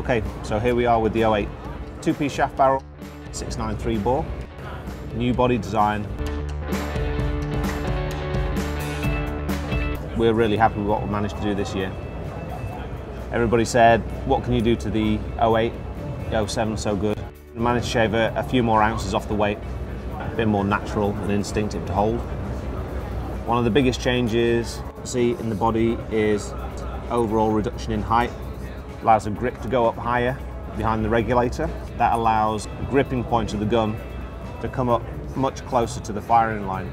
Okay, so here we are with the Ego8 two-piece shaft barrel, 693 bore, new body design. We're really happy with what we managed to do this year. Everybody said, what can you do to the Ego8, the Ego7 so good? We managed to shave a few more ounces off the weight, a bit more natural and instinctive to hold. One of the biggest changes you see in the body is overall reduction in height. Allows the grip to go up higher behind the regulator. That allows the gripping point of the gun to come up much closer to the firing line.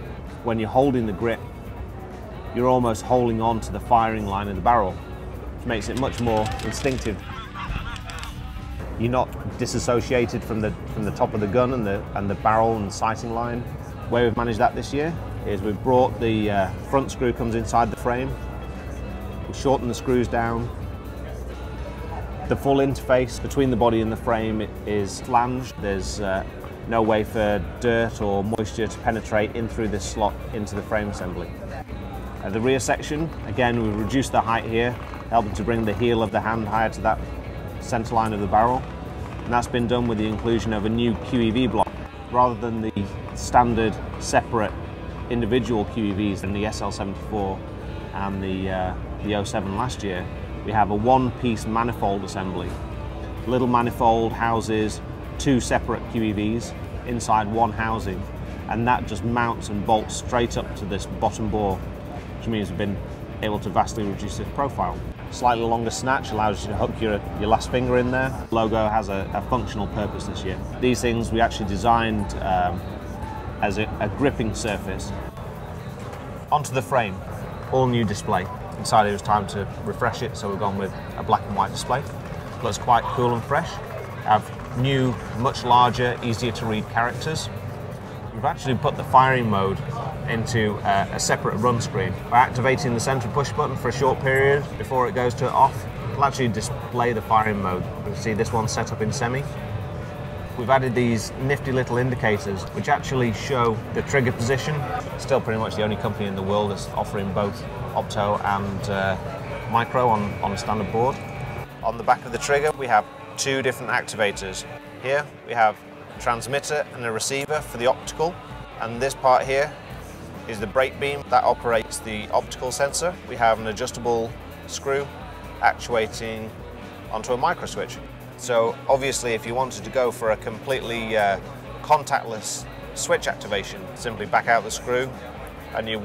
When you're holding the grip, you're almost holding on to the firing line of the barrel, which makes it much more instinctive. You're not disassociated from the top of the gun and the barrel and sighting line. The way we've managed that this year is we've brought the front screw comes inside the frame. We shorten the screws down. The full interface between the body and the frame is flanged. There's no way for dirt or moisture to penetrate in through this slot into the frame assembly. At the rear section, again, we've reduced the height here, helping to bring the heel of the hand higher to that center line of the barrel. And that's been done with the inclusion of a new QEV block. Rather than the standard separate individual QEVs in the SL74 and the Ego7 last year, we have a one-piece manifold assembly. Little manifold houses two separate QEVs inside one housing, and that just mounts and bolts straight up to this bottom bore, which means we've been able to vastly reduce its profile. Slightly longer snatch allows you to hook your last finger in there. The logo has a functional purpose this year. These things we actually designed as a gripping surface. Onto the frame, all new display. Decided it was time to refresh it, so we've gone with a black and white display. Looks quite cool and fresh. Have new, much larger, easier to read characters. We've actually put the firing mode into a separate run screen. By activating the center push button for a short period before it goes to off, it'll actually display the firing mode. You can see this one's set up in semi. We've added these nifty little indicators which actually show the trigger position. Still pretty much the only company in the world that's offering both opto and micro on a standard board. On the back of the trigger we have two different activators. Here we have a transmitter and a receiver for the optical, and this part here is the brake beam that operates the optical sensor. We have an adjustable screw actuating onto a micro switch. So obviously if you wanted to go for a completely contactless switch activation, simply back out the screw and you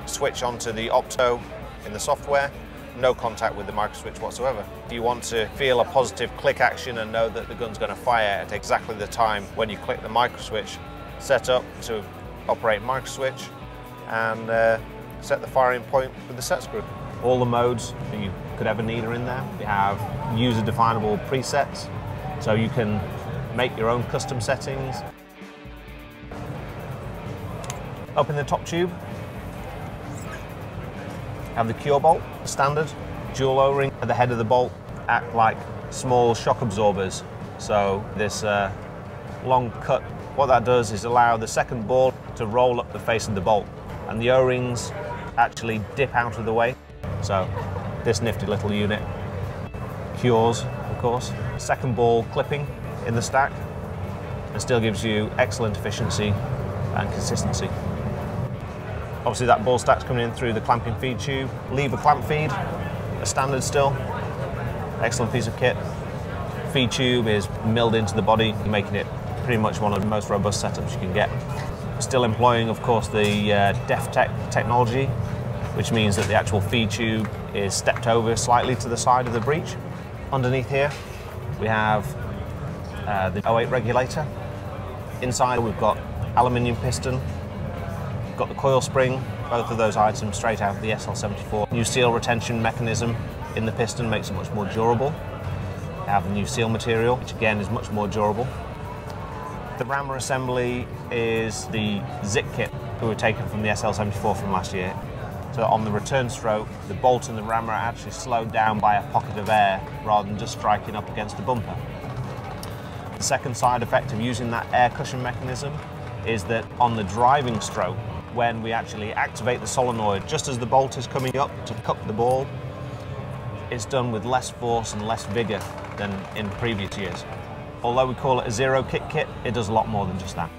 switch onto the opto in the software, no contact with the micro switch whatsoever. If you want to feel a positive click action and know that the gun's going to fire at exactly the time when you click the micro switch, set up to operate micro switch and set the firing point with the set screw. All the modes that you could ever need are in there. We have user-definable presets, so you can make your own custom settings. Up in the top tube, have the cure bolt, standard, dual O-ring at the head of the bolt, act like small shock absorbers. So this long cut, what that does is allow the second ball to roll up the face of the bolt, and the O-rings actually dip out of the way. So this nifty little unit cures, of course, second ball clipping in the stack and still gives you excellent efficiency and consistency. Obviously that ball stack's coming in through the clamping feed tube. Lever clamp feed, a standard still, excellent piece of kit. Feed tube is milled into the body, making it pretty much one of the most robust setups you can get. Still employing, of course, the DefTech technology, which means that the actual feed tube is stepped over slightly to the side of the breech. Underneath here, we have the Ego8 regulator. Inside, we've got aluminium piston, we've got the coil spring, both of those items straight out of the SL74. New seal retention mechanism in the piston makes it much more durable. We have the new seal material, which again is much more durable. The rammer assembly is the zip kit that were taken from the SL74 from last year. So on the return stroke, the bolt and the rammer are actually slowed down by a pocket of air rather than just striking up against the bumper. The second side effect of using that air cushion mechanism is that on the driving stroke, when we actually activate the solenoid just as the bolt is coming up to cup the ball, it's done with less force and less vigour than in previous years. Although we call it a zero kick kit, it does a lot more than just that.